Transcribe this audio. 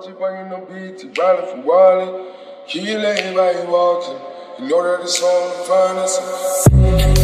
Jeep on no beat, riding for Wally. Key lane by you walking. You know that it's on the finest.